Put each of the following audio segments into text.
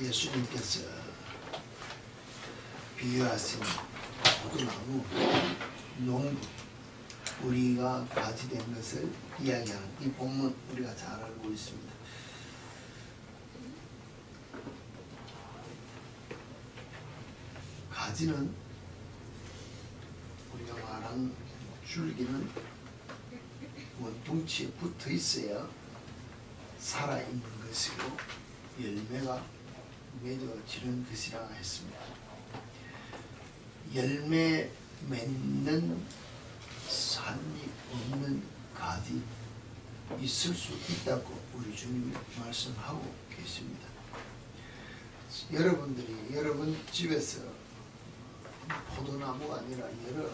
예수님께서 비유하신 포도나무, 농부, 우리가 가지 된 것을 이야기하는 이 본문 우리가 잘 알고 있습니다. 가지는 우리가 말한 줄기는 원통치에 붙어 있어야 살아있는 것이고 열매가 맺어지는 것이라 했습니다. 열매 맺는 산이 없는 가지 있을 수 있다고 우리 주님이 말씀하고 계십니다. 여러분들이 여러분 집에서 포도나무가 아니라 여러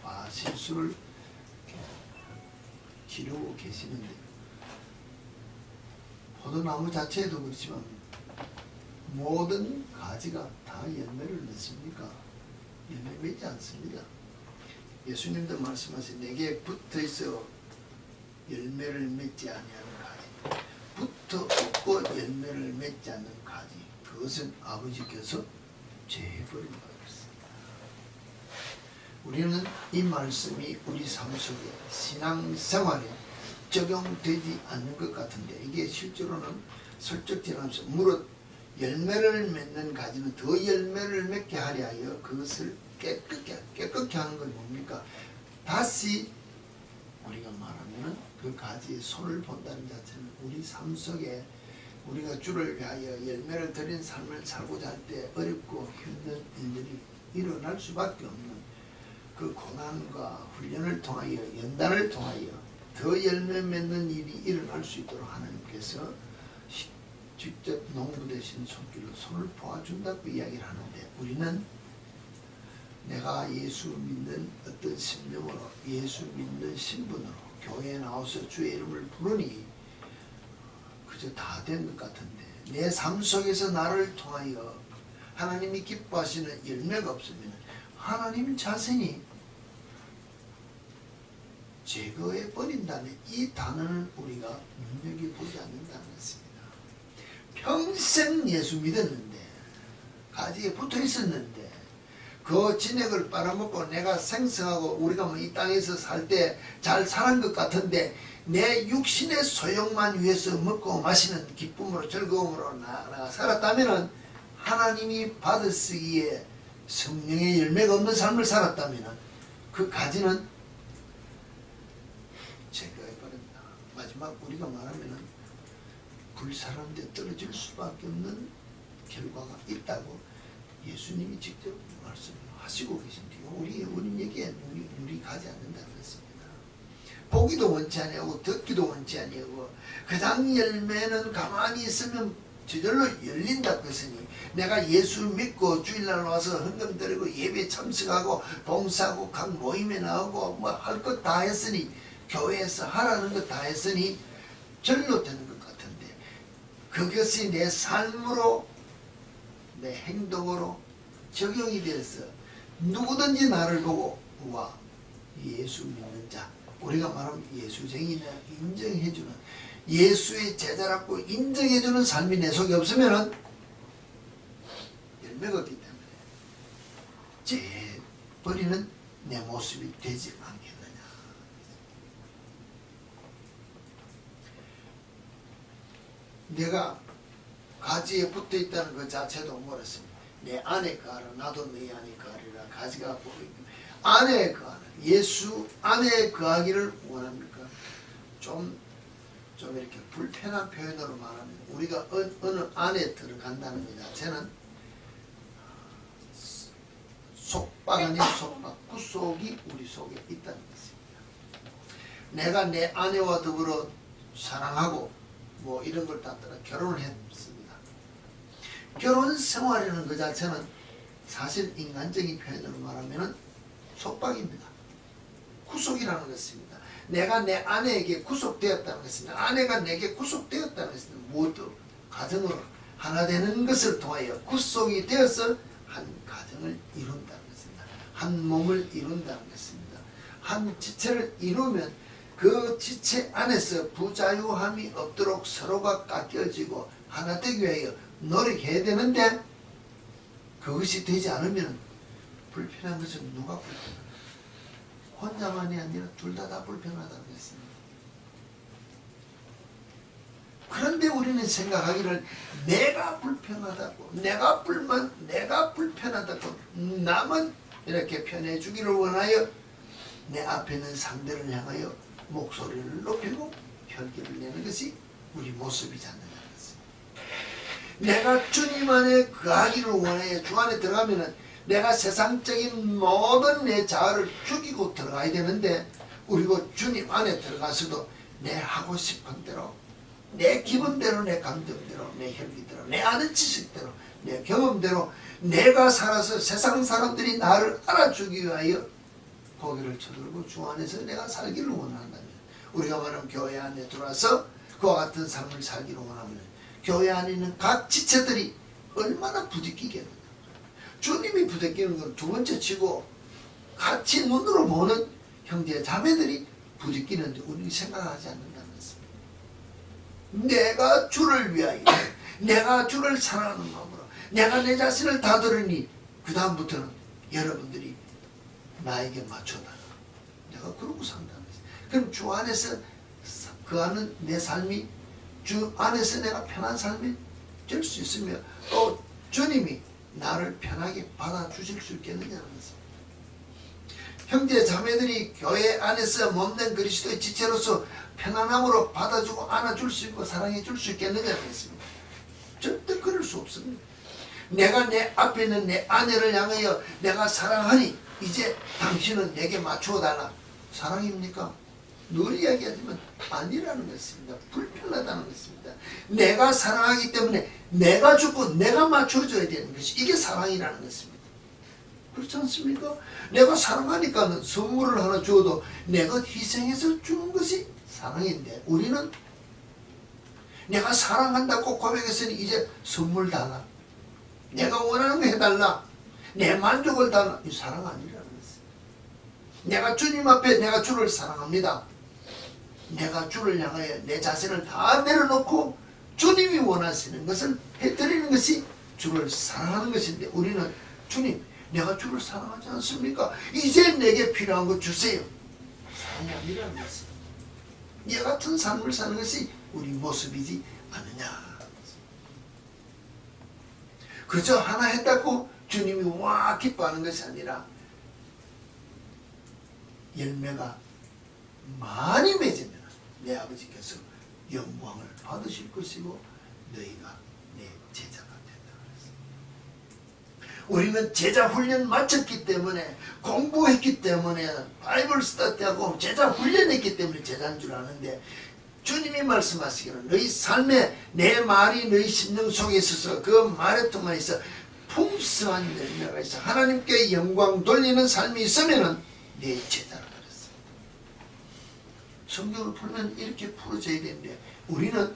마실수를 기르고 계시는데, 포도나무 자체도 그렇지만 모든 가지가 다 열매를 맺습니까? 열매 맺지 않습니다. 예수님도 말씀하신 내게 붙어 있어 열매를 맺지 아니하는 가지, 붙어 없고 열매를 맺지 않는 가지, 그것은 아버지께서 제해버린다 그랬습니다. 우리는 이 말씀이 우리 삶 속에 신앙생활에 적용되지 않는 것 같은데, 이게 실제로는 설적 지나면서 무릇 열매를 맺는 가지는 더 열매를 맺게 하려 하여 그것을 깨끗게 하는 건 뭡니까? 다시 우리가 말하면 그 가지에 손을 본다는 자체는 우리 삶 속에 우리가 주를 위하여 열매를 드린 삶을 살고자 할 때 어렵고 힘든 일들이 일어날 수밖에 없는 그 고난과 훈련을 통하여, 연단을 통하여 더 열매 맺는 일이 일어날 수 있도록 하나님께서 직접 농부 대신 손길로 손을 보아준다고 이야기를 하는데, 우리는 내가 예수 믿는 어떤 심령으로, 예수 믿는 신분으로 교회에 나와서 주의 이름을 부르니 그저 다 된 것 같은데, 내 삶 속에서 나를 통하여 하나님이 기뻐하시는 열매가 없으면 하나님 자신이 제거해 버린다는 이 단어는 우리가 눈여겨보지 않는다는 것입니다. 평생 예수 믿었는데, 가지에 붙어 있었는데, 그 진액을 빨아먹고 내가 생성하고 우리가 뭐 이 땅에서 살 때 잘 살은 것 같은데, 내 육신의 소용만 위해서 먹고 마시는 기쁨으로 즐거움으로 나가 살았다면, 하나님이 받으시기에 성령의 열매가 없는 삶을 살았다면 그 가지는 제거해버린다. 마지막 우리가 말하면 불사르는데 떨어질 수밖에 없는 결과가 있다고 예수님이 직접 말씀하시고 계신데요. 우리에게 우리 가지 않는다는 것입니다. 보기도 원치 아니하고 듣기도 원치 아니하고 그당 열매는 가만히 있으면 저절로 열린다고 했으니, 내가 예수 믿고 주일날 와서 헌금 드리고 예배 참석하고 봉사하고 각 모임에 나오고 뭐 할 것 다 했으니, 교회에서 하라는 것 다 했으니 절로 되는 것 같은데, 그것이 내 삶으로 내 행동으로 적용이 돼서 누구든지 나를 보고 와 예수 믿는 자, 우리가 말하면 예수쟁이나 인정해주는, 예수의 제자라고 인정해주는 삶이 내 속에 없으면 열매가 없기 때문에 재버리는 내 모습이 되지 않겠느냐. 내가 가지에 붙어 있다는 것 자체도 모르습니다. 내 안에 거하라, 나도 내 안에 거하리라. 가지가 보이면 안에 거하라, 예수 안에 거하기를 원합니까? 좀 이렇게 불편한 표현으로 말하면, 우리가 어느 안에 들어간다는 것 자체는 속박 아닌 속박, 구속이 우리 속에 있다는 것입니다. 내가 내 아내와 더불어 사랑하고 뭐 이런 걸 다 떠나 결혼을 했습니다. 결혼 생활이라는 것 자체는 사실 인간적인 표현으로 말하면 속박입니다. 구속이라는 것입니다. 내가 내 아내에게 구속되었다는 것입니다. 아내가 내게 구속되었다는 것입니다. 모두 가정으로 하나 되는 것을 통하여 구속이 되어서 한 가정을 이룬다는 것입니다. 한 몸을 이룬다는 것입니다. 한 지체를 이루면 그 지체 안에서 부자유함이 없도록 서로가 깎여지고 하나 되기 위하여 노력해야 되는데 그것이 되지 않으면 불편한 것은 누가 불편한가? 혼자만이 아니라 둘 다 불편하다는 것입니다. 그런데 우리는 생각하기를 내가 불편하다고, 내가 불편하다고 남은 이렇게 편해주기를 원하여 내 앞에 있는 상대를 향하여 목소리를 높이고 혈기를 내는 것이 우리 모습이지 않느냐는 것입니다. 내가 주님 안에 거하기를 원하여 주 안에 들어가면은 내가 세상적인 모든 내 자아를 죽이고 들어가야 되는데 그리고 주님 안에 들어가서도 내 하고 싶은 대로 내 기분대로 내 감정대로 내 혈기대로 내 아는 지식대로 내 경험대로 내가 살아서 세상 사람들이 나를 알아주기 위하여 고개를 쳐들고 주 안에서 내가 살기를 원한다면 우리가 말하면 교회 안에 들어와서 그와 같은 삶을 살기를 원하면 교회 안에 있는 각 지체들이 얼마나 부딪히겠느냐. 주님이 부딪히는 건 두 번째 치고 같이 눈으로 보는 형제 자매들이 부딪히는데 우리는 생각하지 않는다는 것입니다. 내가 주를 위하여 내가 주를 사랑하는 마음으로 내가 내 자신을 다들으니 그 다음부터는 여러분들이 나에게 맞춰달라. 내가 그러고 산다는 것입니다. 그럼 주 안에서 거하는 내 삶이 주 안에서 내가 편한 삶이 될 수 있으며 또 주님이 나를 편하게 받아주실 수 있겠느냐는 것입니다. 형제 자매들이 교회 안에서 몸된 그리스도의 지체로서 편안함으로 받아주고 안아줄 수 있고 사랑해 줄 수 있겠느냐는 것입니다. 절대 그럴 수 없습니다. 내가 내 앞에 있는 내 아내를 향하여 내가 사랑하니 이제 당신은 내게 맞추어달라. 사랑입니까? 늘 이야기하지만 아니라는 것입니다. 불편하다는 것입니다. 내가 사랑하기 때문에 내가 주고 내가 맞춰줘야 되는 것이 이게 사랑이라는 것입니다. 그렇지 않습니까? 내가 사랑하니까는 선물을 하나 줘도 내가 희생해서 주는 것이 사랑인데 우리는 내가 사랑한다고 고백했으니 이제 선물 달라. 내가 원하는 거 해달라. 내 만족을 달라. 이 사랑 아니라는 것입니다. 내가 주님 앞에 내가 주를 사랑합니다. 내가 주를 향하여 내 자신을 다 내려놓고 주님이 원하시는 것을 해드리는 것이 주를 사랑하는 것인데 우리는 주님 내가 주를 사랑하지 않습니까? 이제 내게 필요한 거 주세요. 사랑이 아니라는 것입니다. 이 같은 삶을 사는 것이 우리 모습이지 않느냐. 그저 하나 했다고 주님이 와 기뻐하는 것이 아니라 열매가 많이 맺으면 내 아버지께서 영광을 받으실 것이고 너희가 내 제자가 된다고 했습니다. 우리는 제자 훈련 마쳤기 때문에 공부했기 때문에 바이블 스터디하고 제자 훈련했기 때문에 제자인 줄 아는데 주님이 말씀하시기를 너희 삶에 내 말이 너희 심령 속에 있어서 그 말에 통해서 풍성한 열매가 있어 하나님께 영광 돌리는 삶이 있으면 내 제자라 그랬어요. 성경을 풀면 이렇게 풀어져야 되는데 우리는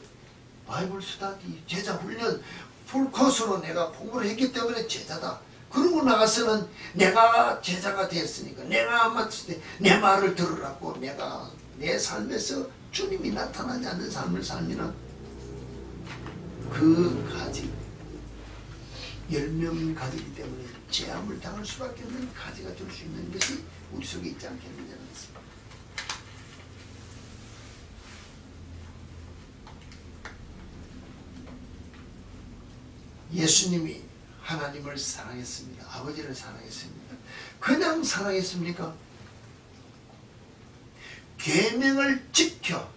바이블 스터디 제자 훈련 풀코스로 내가 공부를 했기 때문에 제자다. 그러고 나가서는 내가 제자가 되었으니까 내가 마치 내 말을 들으라고 내가 내 삶에서 주님이 나타나지 않는 삶을 살면 그 가지 열매 없는 가지이기 때문에 재앙을 당할 수밖에 없는 가지가 될 수 있는 것이 우리 속에 있지 않겠느냐는 것입니다. 예수님이 하나님을 사랑했습니다. 아버지를 사랑했습니다. 그냥 사랑했습니까? 계명을 지켜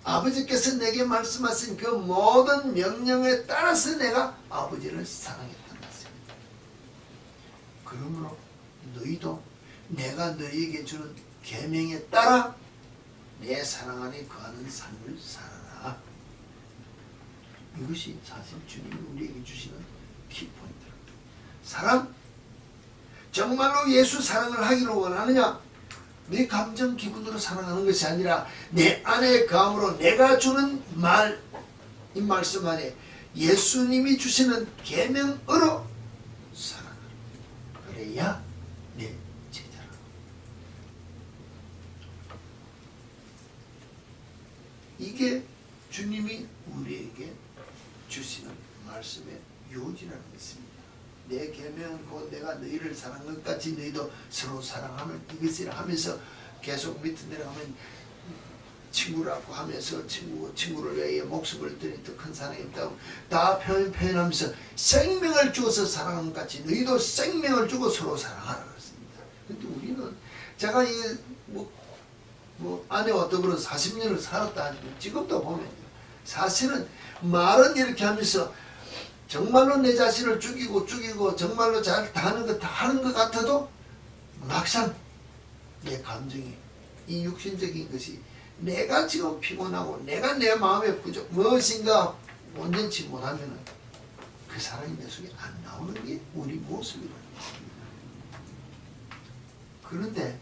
아버지께서 내게 말씀하신 그 모든 명령에 따라서 내가 아버지를 사랑했다는 것입니다. 그러므로 너희도 내가 너희에게 주는 계명에 따라 내 사랑 안에 거하는 삶을 살아라. 이것이 사실 주님이 우리에게 주시는 키포인트입니다. 사랑, 정말로 예수 사랑을 하기를 원하느냐? 내 감정 기분으로 사랑하는 것이 아니라 내 안에 감으로 내가 주는 말, 이 말씀 안에 예수님이 주시는 계명으로 사랑하라. 그래야 내 제자라. 이게 주님이 우리에게 주시는 말씀의 요지라는 것입니다. 내 계명은 곧 내가 너희를 사랑한 것 같이 너희도 서로 사랑하는 이것이라 하면서 계속 밑에 내려가면 친구라고 하면서 친구를 위해 목숨을 드린 더 큰 사랑이 없다고 다 표현하면서 생명을 주어서 사랑하는 것 같이 너희도 생명을 주고 서로 사랑하라 그랬습니다. 근데 우리는 제가 아내와 더불어 40년을 살았다 하지만 지금도 보면 사실은 말은 이렇게 하면서 정말로 내 자신을 죽이고 정말로 잘 하는 것 같아도 막상 내 감정이 이 육신적인 것이 내가 지금 피곤하고 내가 내 마음에 부족 무엇인가 온전치 못하면 그 사람이 내 속에 안 나오는 게 우리 모습이라는 것입니다. 그런데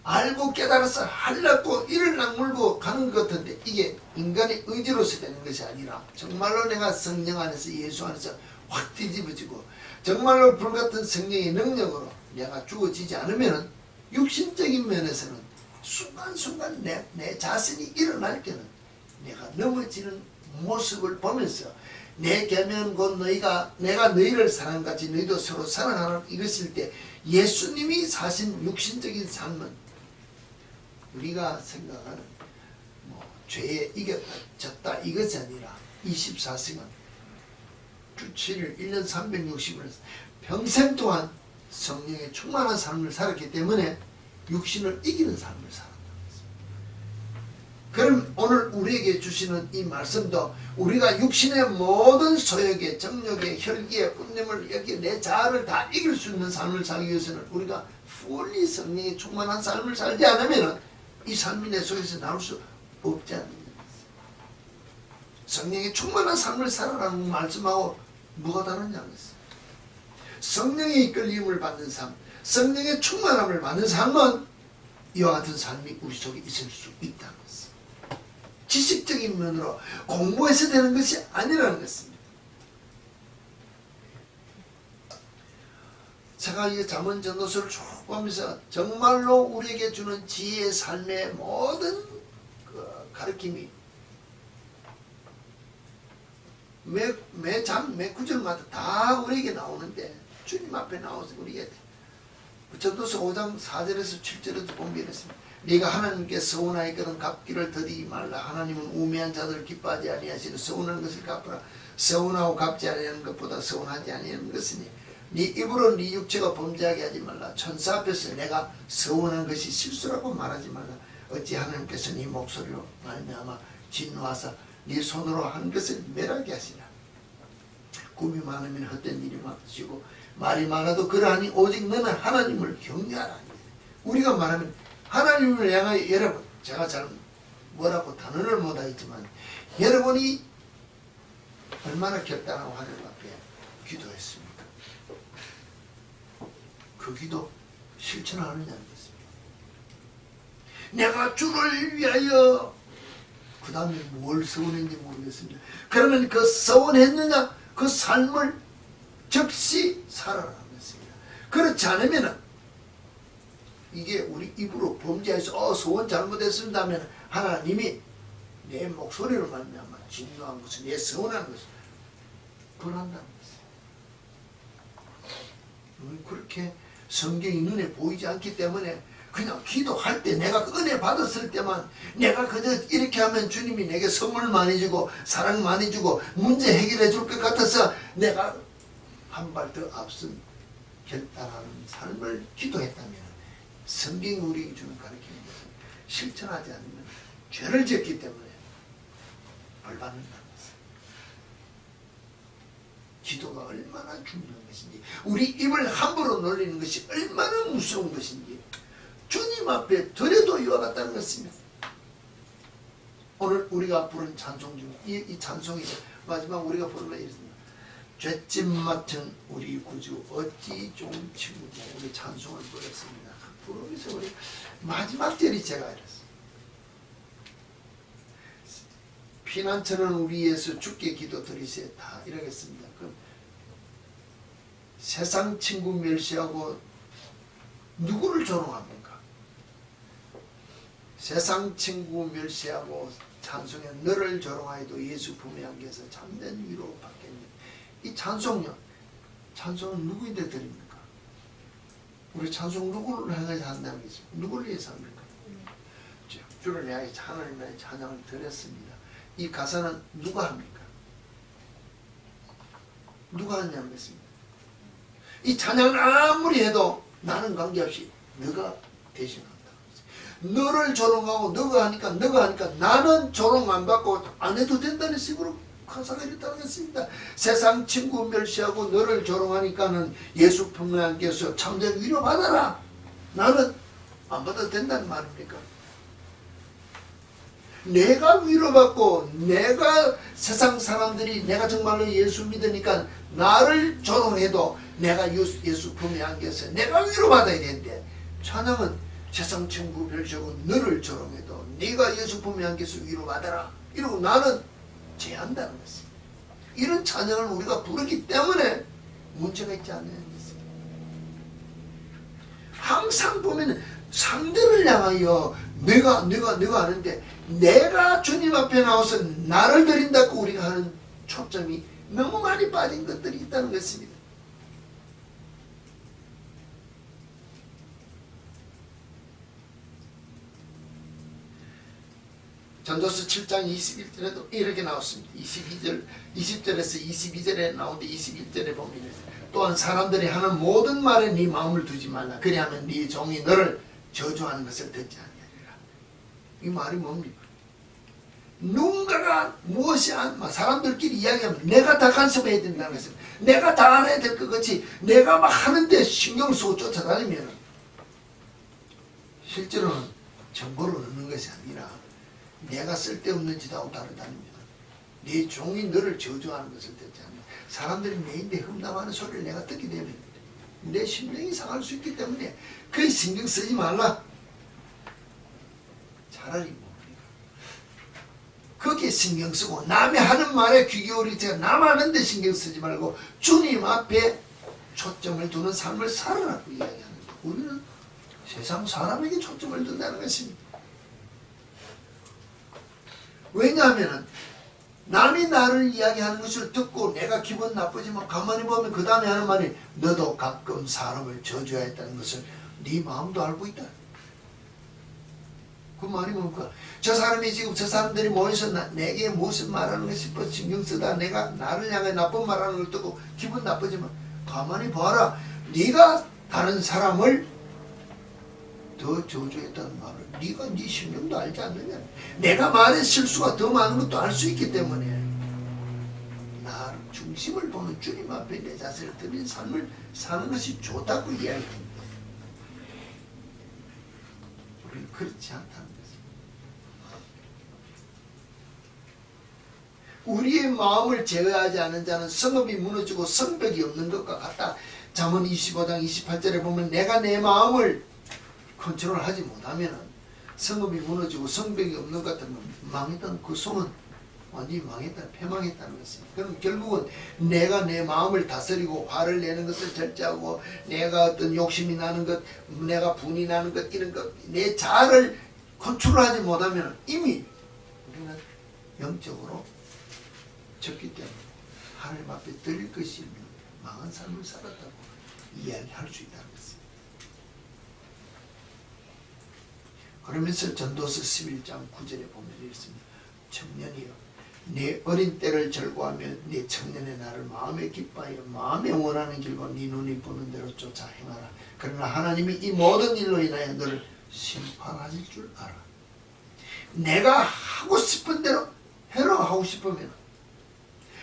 알고 깨달아서 하려고 이를 악물고 가는 것 같은데 이게 인간의 의지로서 되는 것이 아니라 정말로 내가 성령 안에서 예수 안에서 확 뒤집어지고 정말로 불같은 성령의 능력으로 내가 주어지지 않으면 육신적인 면에서는 순간순간 내 자신이 일어날 때는 내가 넘어지는 모습을 보면서 내 계명은 곧 내가 너희를 사랑같이 너희도 서로 사랑하는 이것일 때 예수님이 사신 육신적인 삶은 우리가 생각하는 죄에 이겼다 졌다 이것이 아니라 24시간 주 7일 1년 360일 평생 동안 성령의 충만한 삶을 살았기 때문에 육신을 이기는 삶을 살았다는 것입니다. 그럼 오늘 우리에게 주시는 이 말씀도 우리가 육신의 모든 소욕에 정욕에 혈기에 분냄을 여기에 내 자아를 다 이길 수 있는 삶을 살기 위해서는 우리가 fully 성령의 충만한 삶을 살지 않으면 이 삶이 내 속에서 나올 수 없지 않느냐. 성령의 충만한 삶을 살아라는 말씀하고 뭐가 다르냐고 했어요. 성령의 이끌림을 받는 삶, 성령의 충만함을 받는 삶은 이와 같은 삶이 우리 속에 있을 수 있다는 것입니다. 지식적인 면으로 공부해서 되는 것이 아니라는 것입니다. 제가 이 잠언 전도서를 쭉 보면서 정말로 우리에게 주는 지혜의 삶의 모든 그 가르침이 매 구절마다 다 우리에게 나오는데 주님 앞에 나와서 우리에게 전도서 5장 4절에서 7절에도 보면 이랬습니다. 네가 하나님께 서운하였거든 갚기를 더디지 말라. 하나님은 우매한 자들을 기뻐하지 아니하시는 서운한 것을 갚으라. 서운하고 갚지 아니하는 것보다 서운하지 아니하는 것이니 네 입으로 네 육체가 범죄하게 하지 말라. 천사 앞에서 내가 서운한 것이 실수라고 말하지 말라. 어찌 하나님께서 네 목소리로 말미암아 진노하사 네 손으로 한 것을 멸하게 하시나. 꿈이 많으면 헛된 일이 많으시고 말이 많아도 그러하니 오직 너는 하나님을 경외하라. 우리가 말하면 하나님을 향하여 여러분 제가 잘 뭐라고 단언을 못하겠지만 여러분이 얼마나 결단하고 하나님 앞에 기도했습니까? 그 기도 실천하느냐는 것입니다. 내가 주를 위하여 그 다음에 뭘 서운했는지 모르겠습니다. 그러면 그 서운했느냐 그 삶을 즉시 살아라는 것입니다. 그렇지 않으면 이게 우리 입으로 범죄해서 소원 잘못했습니다 하면 하나님이 내 목소리로 말미암아 진노한 것을 내 서운한 것을 벌한다는 것입니다. 그렇게 성경이 눈에 보이지 않기 때문에 그냥 기도할 때 내가 은혜 받았을 때만 내가 그저 이렇게 하면 주님이 내게 선물 많이 주고 사랑 많이 주고 문제 해결해 줄 것 같아서 내가 한 발 더 앞선 결단하는 삶을 기도했다면 성경이 우리에게 주는 가르치는 것은 실천하지 않으면 죄를 짓기 때문에 벌 받는다는 것입니다. 기도가 얼마나 중요한 것인지 우리 입을 함부로 놀리는 것이 얼마나 무서운 것인지 주님 앞에 드려도 이와 같다는 것입니다. 오늘 우리가 부른 찬송 중 이 찬송이 마지막 우리가 부른 게 있습니다. 죄짐 맡은 우리 구주 어찌 좋은 친구냐 우리 찬송을 부르습니다. 부르면서 우리 마지막 절이 제가 이랬어요. 피난처는 우리 예수 주께 기도 드리세 다 이러겠습니다. 그럼 세상 친구 멸시하고 누구를 조롱합니까? 세상 친구 멸시하고 찬송에 너를 조롱하여도 예수 품에 안겨서 참된 위로 받겠네. 이 찬송요, 찬송은 누구인데 드립니까? 우리 찬송 누구를 향해서 한다는 거죠? 누구를 위해서 합니까? 주를 향해 하나님의 찬양을 드렸습니다. 이 가사는 누가 합니까? 누가 하냐는 것입니다. 이 찬양을 아무리 해도 나는 관계없이 너가 대신한다. 너를 조롱하고 너가 하니까 나는 조롱 안 받고 안 해도 된다는 식으로 가사가 이렇다는 것입니다. 세상 친구 멸시하고 너를 조롱하니까는 예수 품에 안겨서 참된 위로 받아라. 나는 안 받아도 된다는 말입니까? 내가 위로받고 내가 세상 사람들이 내가 정말로 예수 믿으니까 나를 조롱해도 내가 예수 품에 안겨서 내가 위로받아야 되는데, 찬양은 세상 친구 멸시하고 너를 조롱해도 네가 예수 품에 안겨서 위로받아라 이러고 나는 제한다는 것입니다. 이런 찬양을 우리가 부르기 때문에 문제가 있지 않느냐는 것입니다. 항상 보면 상대를 향하여 내가 하는데, 내가 주님 앞에 나와서 나를 드린다고 우리가 하는 초점이 너무 많이 빠진 것들이 있다는 것입니다. 전도서 7장 21절에도 이렇게 나왔습니다. 20절에서 22절에 나오는데 21절에 보면 또한 사람들이 하는 모든 말에 네 마음을 두지 말라. 그리하면 네 종이 너를 저주하는 것을 듣지 아니하리라. 이 말이 뭡니까? 누군가가 무엇이 사람들끼리 이야기하면 내가 다 간섭해야 된다는 것입니다. 내가 다 알아야 될 것 같이 내가 막 하는데 신경을 쓰고 쫓아다니면 실제로는 정보를 얻는 것이 아니라 내가 쓸데없는 짓 하고 따라다니면 네 종이 너를 저주하는 것을 듣지 않으면 사람들이 내인데 흠담하는 소리를 내가 듣게 되면 내 심령이 상할 수 있기 때문에 그에 신경 쓰지 말라. 차라리 뭡니까? 거기에 신경 쓰고 남이 하는 말에 귀 기울이지 남 하는데 신경 쓰지 말고 주님 앞에 초점을 두는 삶을 살아라고 이야기하는 거예요. 우리는 세상 사람에게 초점을 둔다는 것입니다. 왜냐하면 남이 나를 이야기하는 것을 듣고 내가 기분 나쁘지만 가만히 보면 그 다음에 하는 말이 너도 가끔 사람을 저주했다는 것을 네 마음도 알고 있다. 그 말이 뭡니까? 저 사람이 지금 저 사람들이 모여서 내게 무엇을 말하는 것 싶어 신경 쓰다 내가 나를 향해 나쁜 말하는 걸 듣고 기분 나쁘지만 가만히 봐라. 네가 다른 사람을 더 저주했다는 말을 네가 네 심령도 알지 않느냐. 내가 말의 실수가 더 많은 것도 알 수 있기 때문에 나 중심을 보는 주님 앞에 내 자세를 드린 삶을 사는 것이 좋다고 이야기합니다. 우리는 그렇지 않다는 것입니다. 우리의 마음을 제어하지 않은 자는 성읍이 무너지고 성벽이 없는 것과 같다. 잠언 25장 28절에 보면 내가 내 마음을 컨트롤하지 못하면 성읍이 무너지고 성벽이 없는 것 같으면 망했다는 그 성은 완전히 망했다, 패망했다는 것입니다. 그럼 결국은 내가 내 마음을 다스리고 화를 내는 것을 절제하고 내가 어떤 욕심이 나는 것, 내가 분이 나는 것 이런 것, 내 자아를 컨트롤하지 못하면 이미 우리는 영적으로 졌기 때문에 하나님 앞에 드릴 것이 없는 망한 삶을 살았다고 이야기할 수 있다는 것입니다. 그러면서 전도서 11장 9절에 보면 이렇습니다. 청년이여 내 어린 때를 절구하며 내 청년의 날을 마음에 기뻐하여 마음에 원하는 길과 네 눈이 보는 대로 쫓아 행하라. 그러나 하나님이 이 모든 일로 인하여 너를 심판하실 줄 알아. 내가 하고 싶은 대로 해라. 하고 싶으면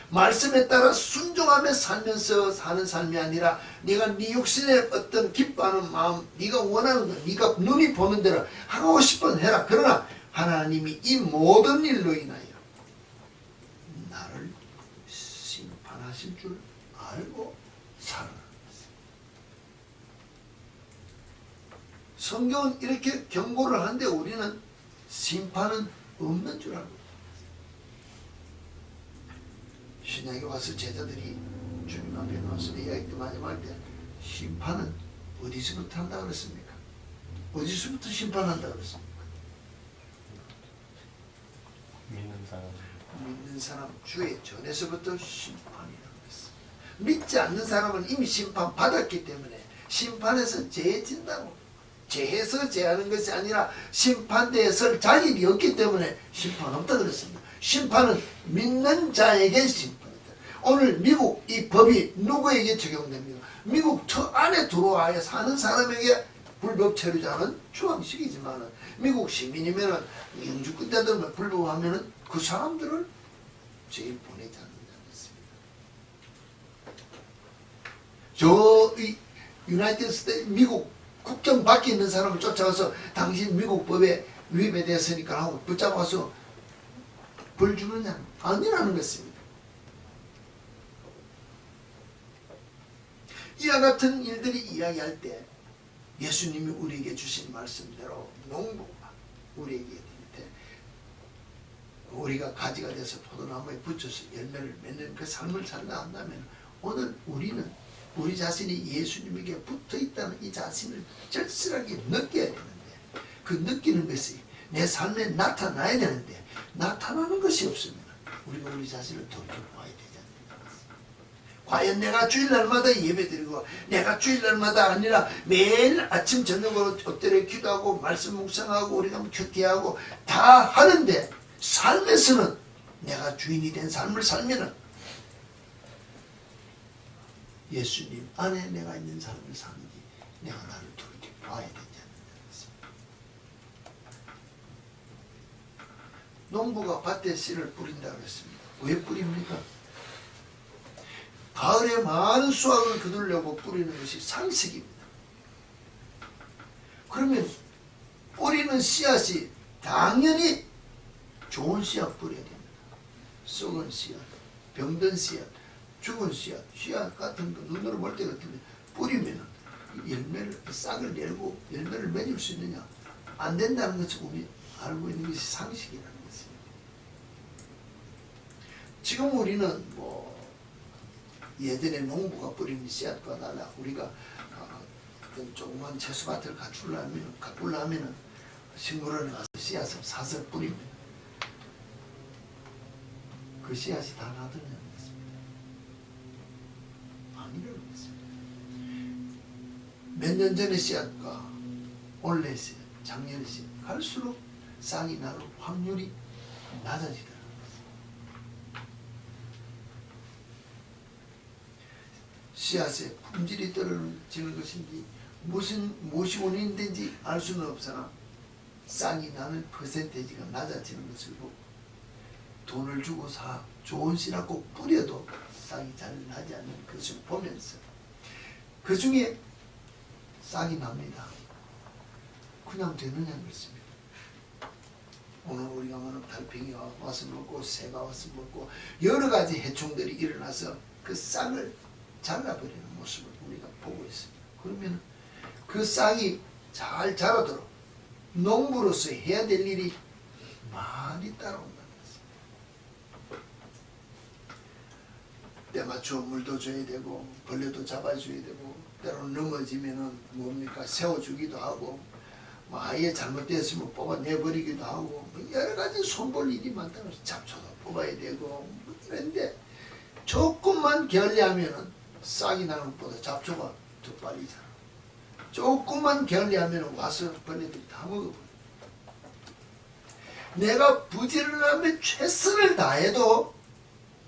말씀에 따라 순종하며 살면서 사는 삶이 아니라 네가 네 육신의 어떤 기뻐하는 마음, 네가 원하는 것, 네가 눈이 보는 대로 하고 싶은 해라. 그러나 하나님이 이 모든 일로 인하여 나를 심판하실 줄 알고 살아라. 성경은 이렇게 경고를 하는데 우리는 심판은 없는 줄 알고 신약에 와서 제자들이 주님 앞에 나와서 이야기 마지막할 때 심판은 어디서부터 한다 믿는 사람 주의 전에서부터 심판이라는 것입니다. 믿지 않는 사람은 이미 심판 받았기 때문에 심판에서 제해진다고. 제해서 제하는 것이 아니라 심판대에 설 자격이 없기 때문에 심판 없다 그랬습니다. 심판은 믿는 자에게 심판이다. 오늘 미국 이 법이 누구에게 적용됩니까? 미국 저 안에 들어와야 사는 사람에게 불법 체류자는 추방식이지만 미국 시민이면은 영주권자들만 불법하면은 그 사람들을 제일 보내지 않는다는 것입니다. 저 유나이티드 스테이트 미국 국경 밖에 있는 사람을 쫓아가서 당신 미국 법에 위배됐으니까 하고 붙잡아서 벌 주느냐? 아니라는 것입니다. 이와 같은 일들이 이야기할 때 예수님이 우리에게 주신 말씀대로 농부가 우리에게 때 우리가 가지가 돼서 포도나무에 붙여서 열매를 맺는 그 삶을 살다 한다면 오늘 우리는 우리 자신이 예수님에게 붙어있다는 이 자신을 절실하게 느껴야 되는데 그 느끼는 것이 내 삶에 나타나야 되는데 나타나는 것이 없으면 우리가 우리 자신을 돌아봐야 되지 않는가. 과연 내가 주일날마다 예배드리고 내가 주일날마다 아니라 매일 아침 저녁으로 엎드려 기도하고 말씀 묵상하고 우리가 큐티하고 다 하는데 삶에서는 내가 주인이 된 삶을 살면은 예수님 안에 내가 있는 삶을 사는지 내가 나를 돌이켜봐야 되지 않는다는 것입니다. 농부가 밭에 씨를 뿌린다고 했습니다. 왜 뿌립니까? 가을에 많은 수확을 거두려고 뿌리는 것이 상식입니다. 그러면 뿌리는 씨앗이 당연히 좋은 씨앗 뿌려야 됩니다. 썩은 씨앗, 병든 씨앗, 죽은 씨앗 같은 거 눈으로 볼 때 같으면 뿌리면 열매를 싹을 내고 열매를 맺을 수 있느냐? 안 된다는 것을 우리 알고 있는 것이 상식이라는 것입니다. 지금 우리는 뭐 예전에 농부가 뿌리는 씨앗과 달라 우리가 어떤 조그만 채소밭을 가꾸려면 식물원에 가서 씨앗을 사서 뿌리면 그 씨앗이 다 나더냐는 것입니다. 아니라는 것입니다. 몇 년 전의 씨앗과 올해 씨앗, 작년의 씨앗 갈수록 싹이 날 확률이 낮아지더라고요. 씨앗의 품질이 떨어지는 것인지 무엇이 원인인지 알 수는 없으나 싹이 나는 퍼센테이지가 낮아지는 것을 보고 돈을 주고 좋은 씨라고 꼭 뿌려도 싹이 잘 나지 않는 것을 보면서 그 중에 싹이 납니다. 그냥 되느냐는 것입니다. 오늘 우리가 말하는 달팽이가 와서 먹고 새가 와서 먹고 여러 가지 해충들이 일어나서 그 싹을 잘라버리는 모습을 우리가 보고 있습니다. 그러면 그 싹이 잘 자라도록 농부로서 해야 될 일이 많이 따라온다는 것입니다. 때맞춰 물도 줘야 되고 벌레도 잡아줘야 되고 때로는 넘어지면은 뭡니까 세워주기도 하고 뭐 아예 잘못되었으면 뽑아내버리기도 하고 뭐 여러 가지 손볼 일이 많다고 해서 잡초도 뽑아야 되고 뭐 이런데 조금만 게을리하면은 싹이 나는 것보다 잡초가 더 빨리 자라. 조금만 게을리하면 와서 벌레들이 다 먹어버려. 내가 부지런하면 최선을 다해도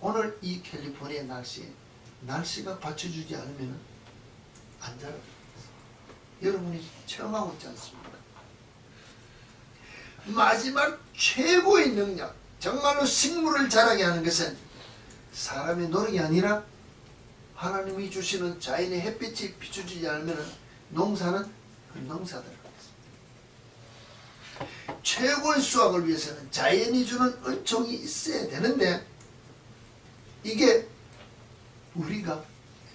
오늘 이 캘리포니아 날씨가 받쳐주지 않으면 안 자라요. 여러분이 체험하고 있지 않습니까? 마지막 최고의 능력, 정말로 식물을 자라게 하는 것은 사람의 노력이 아니라 하나님이 주시는 자연의 햇빛이 비춰주지 않으면 농사는 그 농사대로 하겠습니다. 최고의 수확을 위해서는 자연이 주는 은총이 있어야 되는데 이게 우리가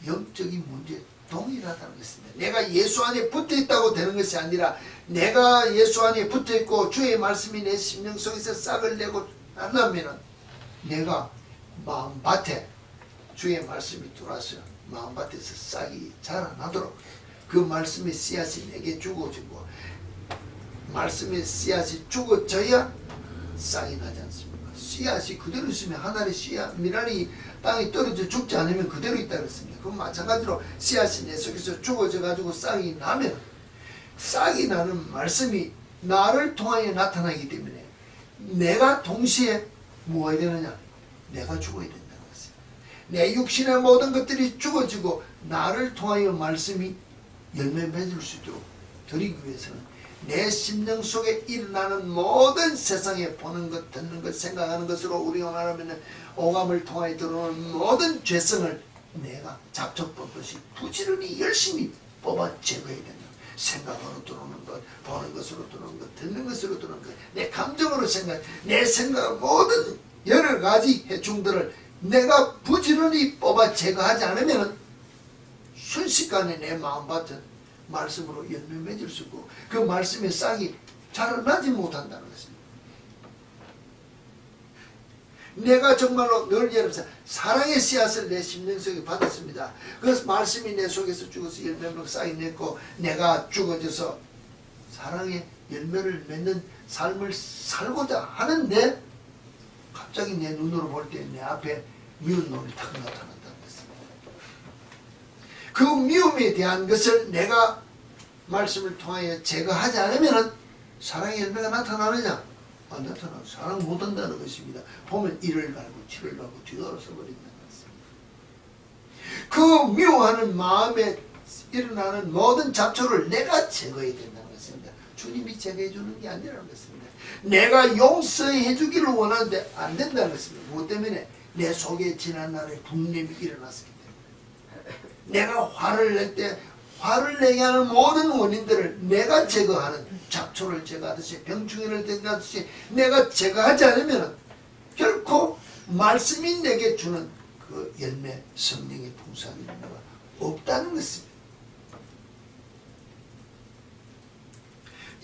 영적인 문제에 동일하다는 것입니다. 내가 예수 안에 붙어있다고 되는 것이 아니라 내가 예수 안에 붙어있고 주의 말씀이 내 심령 속에서 싹을 내고 하려면 내가 마음밭에 주의 말씀이 들어와서 마음밭에서 싹이 자라나도록 그 말씀의 씨앗이 내게 죽어지고 말씀의 씨앗이 죽어져야 싹이 나지 않습니까? 씨앗이 그대로 있으면 하나의 씨앗 미랄이 땅에 떨어져 죽지 않으면 그대로 있다 그랬습니다. 그럼 마찬가지로 씨앗이 내 속에서 죽어져 가지고 싹이 나면 싹이 나는 말씀이 나를 통하여 나타나기 때문에 내가 동시에 뭐가 되느냐? 내가 죽어야 된다는 것입니다. 내 육신의 모든 것들이 죽어지고 나를 통하여 말씀이 열매 맺을 수 있도록 드리기 위해서는 내 심령 속에 일어나는 모든 세상에 보는 것, 듣는 것, 생각하는 것으로 우리가 말하면 오감을 통하여 들어오는 모든 죄성을 내가 잡초 뽑듯이 부지런히 열심히 뽑아 제거해야 된다. 생각으로 들어오는 것, 보는 것으로 들어오는 것, 듣는 것으로 들어오는 것, 내 감정으로 생각, 내 생각 모든 여러 가지 해충들을 내가 부지런히 뽑아 제거하지 않으면 순식간에 내 마음밭은 말씀으로 열매 맺을 수 있고 그 말씀의 싹이 자라나지 못한다는 것입니다. 내가 정말로 늘 여러분 사랑의 씨앗을 내 심령 속에 받았습니다. 그 말씀이 내 속에서 죽어서 열매로 싹이 맺고 내가 죽어져서 사랑의 열매를 맺는 삶을 살고자 하는데 갑자기 내 눈으로 볼 때 내 앞에 미운 놈이 탁 나타난다는 것입니다. 그 미움에 대한 것을 내가 말씀을 통하여 제거하지 않으면 사랑의 열매가 나타나느냐? 안 나타나고 사랑 못한다는 것입니다. 보면 1을 갈고 7을 갈고 뒤돌아서 버린다는 것입니다. 그 미워하는 마음에 일어나는 모든 잡초를 내가 제거해야 된다는 것입니다. 주님이 제거해 주는 게 아니라는 것입니다. 내가 용서해 주기를 원하는데 안 된다는 것입니다. 무엇 때문에? 내 속에 지난날에 분냄이 일어났기 때문에. 내가 화를 낼 때 화를 내게 하는 모든 원인들을 내가 제거하는, 잡초를 제거하듯이 병충해를 제거하듯이 내가 제거하지 않으면 결코 말씀이 내게 주는 그 열매, 성령의 풍성한 열매가 없다는 것입니다.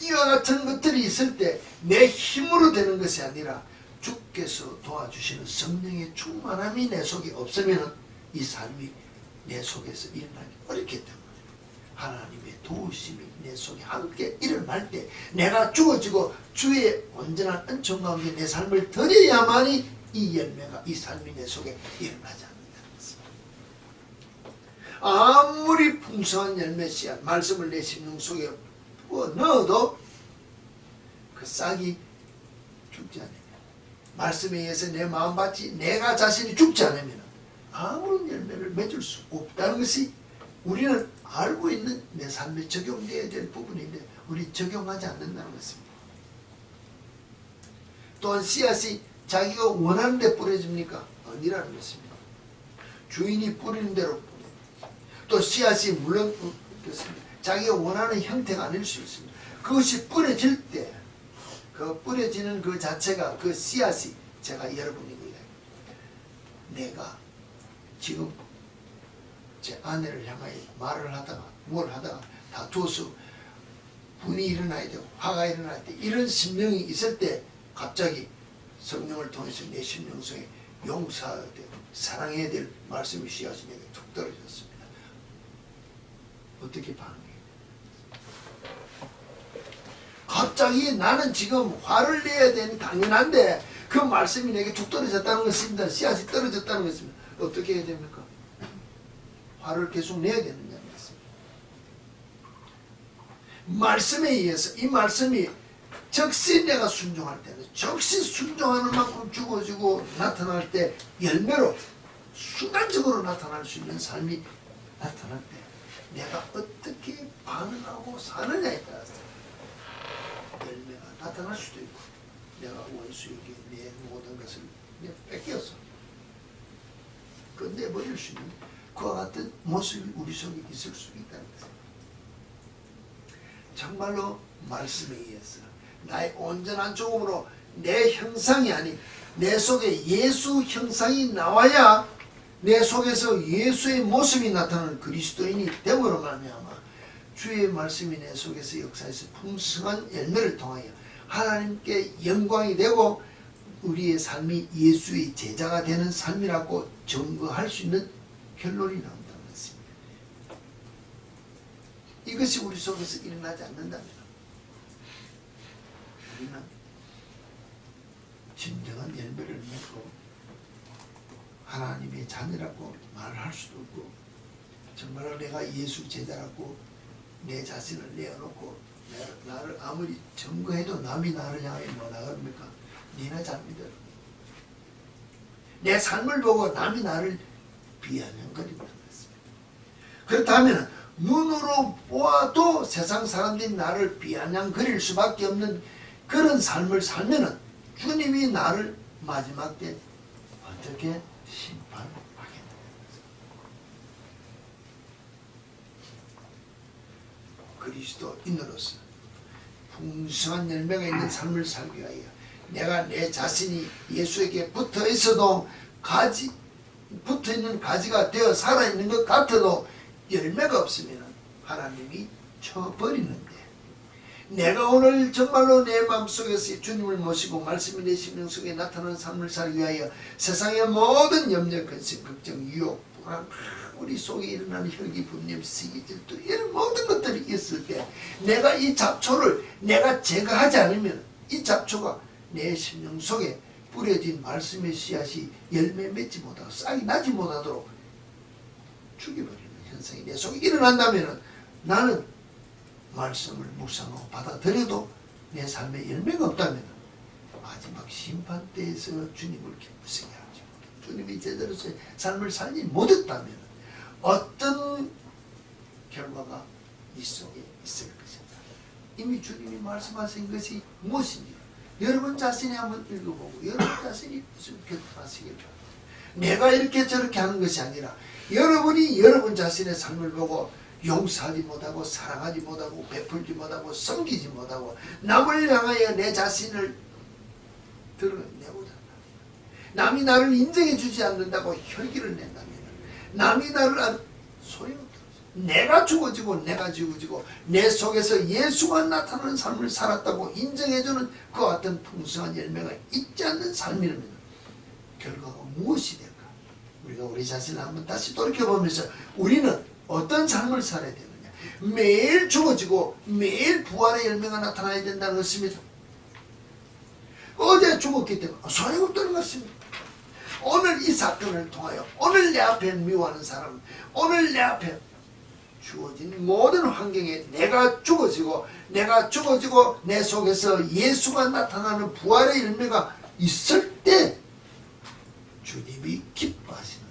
이와 같은 것들이 있을 때 내 힘으로 되는 것이 아니라 주께서 도와주시는 성령의 충만함이 내 속에 없으면 이 삶이 내 속에서 일어나기 어렵기 때문에 하나님의 도우심이 내 속에 함께 일어날 때 내가 죽어지고 주의 온전한 은총 가운데 내 삶을 드려야만이 이 열매가, 이 삶이 내 속에 일어나지 않는다는 것입니다. 아무리 풍성한 열매 씨앗, 말씀을 내 심령 속에 부어 넣어도 그 싹이 죽지 않으면, 말씀에 의해서 내 마음밭이 내가 자신이 죽지 않으면 아무런 열매를 맺을 수 없다는 것이 우리는 알고 있는 내 삶에 적용되어야 될 부분인데 우리 적용하지 않는다는 것입니다. 또한 씨앗이 자기가 원하는 데 뿌려집니까? 아니라는 것입니다. 주인이 뿌리는 대로 뿌려요. 또 씨앗이 물론 자기가 원하는 형태가 아닐 수 있습니다. 그것이 뿌려질 때 그 뿌려지는 그 자체가, 그 씨앗이, 제가 여러분에게 내가 지금 제 아내를 향하여 말을 하다가 뭘 하다가 다투어서 분이 일어나야 되고 화가 일어날 때 이런 심령이 있을 때 갑자기 성령을 통해서 내 심령 속에 용서해야 되고 사랑해야 될 말씀이 씨앗이 내게 툭 떨어졌습니다. 어떻게 반응해요? 갑자기 나는 지금 화를 내야 되는 당연한데 그 말씀이 내게 툭 떨어졌다는 것입니다. 씨앗이 떨어졌다는 것입니다. 어떻게 해야 됩니까? 화를 계속 내야 되느냐는 것입니다. 말씀에 의해서 이 말씀이 적시 내가 순종할 때는 적시 순종하는 만큼 죽어지고 나타날 때 열매로 순간적으로 나타날 수 있는 삶이 나타날 때 내가 어떻게 반응하고 사느냐에 따라서 열매가 나타날 수도 있고 내가 원수에게 내 모든 것을 뺏겨서 끝내버릴 수 있는 그와 같은 모습이 우리 속에 있을 수 있다는 것입니다. 정말로 말씀에 의해서 나의 온전한 조금으로 내 형상이 아닌 내 속에 예수 형상이 나와야 내 속에서 예수의 모습이 나타나는 그리스도인이 됨으로 말미암아 주의 말씀이 내 속에서 역사에서 풍성한 열매를 통하여 하나님께 영광이 되고 우리의 삶이 예수의 제자가 되는 삶이라고 증거할 수 있는 결론이 나온다는 것입니다. 이것이 우리 속에서 일어나지 않는다면 우리는 진정한 열매를 맺고 하나님의 자녀라고 말할 수도 없고 정말로 내가 예수 제자라고 내 자신을 내어놓고 나를 아무리 증거해도 남이 나를 향해 뭐라 그럽니까? 니나 잘 믿어라. 내 삶을 보고 남이 나를 비아냥거린다는 것입니다. 그렇다면 눈으로 보아도 세상 사람들이 나를 비아냥거릴 수밖에 없는 그런 삶을 살면은 주님이 나를 마지막 때 어떻게 심판하겠다. 그리스도인으로서 풍성한 열매가 있는 삶을 살기 위하여 내가 내 자신이 예수에게 붙어 있어도 붙어 있는 가지가 되어 살아있는 것 같아도 열매가 없으면 하나님이 쳐버리는데, 내가 오늘 정말로 내 마음속에서 주님을 모시고 말씀이 내 심령 속에 나타나는 삶을 살기 위하여 세상의 모든 염려, 근심, 걱정, 유혹, 불안, 우리 속에 일어나는 혈기, 분냄, 시기, 질투 이런 모든 것들이 있을 때 내가 이 잡초를 내가 제거하지 않으면 이 잡초가 내 심령 속에 뿌려진 말씀의 씨앗이 열매 맺지 못하고 싹이 나지 못하도록 죽여버리는 현상이 내 속에 일어난다면 나는 말씀을 묵상하고 받아들여도 내 삶에 열매가 없다면 마지막 심판 때에서 주님을 기쁘시게 하죠. 주님이 제대로서의 삶을 살지 못했다면 어떤 결과가 이 속에 있을 것입니다. 이미 주님이 말씀하신 것이 무엇인지 여러분 자신이 한번 읽어보고 여러분 자신이 무슨 결단하시길 바랍니다. 내가 이렇게 저렇게 하는 것이 아니라 여러분이 여러분 자신의 삶을 보고 용서하지 못하고 사랑하지 못하고 베풀지 못하고 섬기지 못하고 남을 향하여 내 자신을 드러내고자 한다. 남이 나를 인정해 주지 않는다고 혈기를 낸다면 남이 나를 소용없다. 내가 죽어지고 내가 지워지고 내 속에서 예수가 나타나는 삶을 살았다고 인정해주는 그와 같은 풍성한 열매가 있지 않는 삶이라면 결과가 무엇이 될까? 우리가 우리 자신을 한번 다시 돌이켜보면서 우리는 어떤 삶을 살아야 되느냐? 매일 죽어지고 매일 부활의 열매가 나타나야 된다는 것입니다. 어제 죽었기 때문에 소용없다는 것입니다. 오늘 이 사건을 통하여 오늘 내 앞에 미워하는 사람, 오늘 내 앞에 주어진 모든 환경에 내가 죽어지고 내 속에서 예수가 나타나는 부활의 열매가 있을 때 주님이 기뻐하시는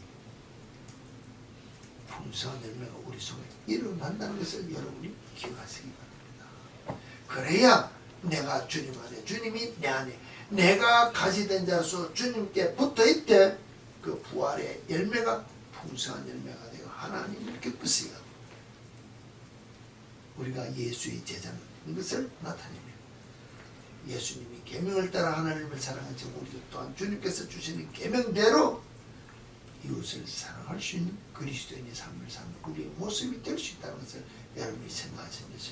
풍성한 열매가 우리 속에 일어난다는 것을 여러분이 기억하시기 바랍니다. 그래야 내가 주님 안에, 주님이 내 안에, 내가 가시된 자로서 주님께 붙어있되 그 부활의 열매가 풍성한 열매가 되고 하나님을 기쁘시게 합니다. 우리가 예수의 제자는 것을 나타냅니다. 예수님이 계명을 따라 하나님을 사랑하죠. 우리도 또한 주님께서 주시는 계명대로 이웃을 사랑할 수 있는 그리스도인의 삶을 사는 우리의 모습이 될 수 있다는 것을 여러분이 생각하시면서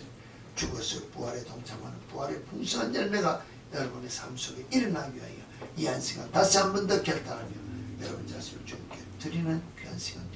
죽어서 부활에 동참하는 부활의 풍성한 열매가 여러분의 삶 속에 일어나기 위하여 이 한 시간 다시 한 번 더 결단하며 여러분 자신을 주님께 드리는 귀한 시간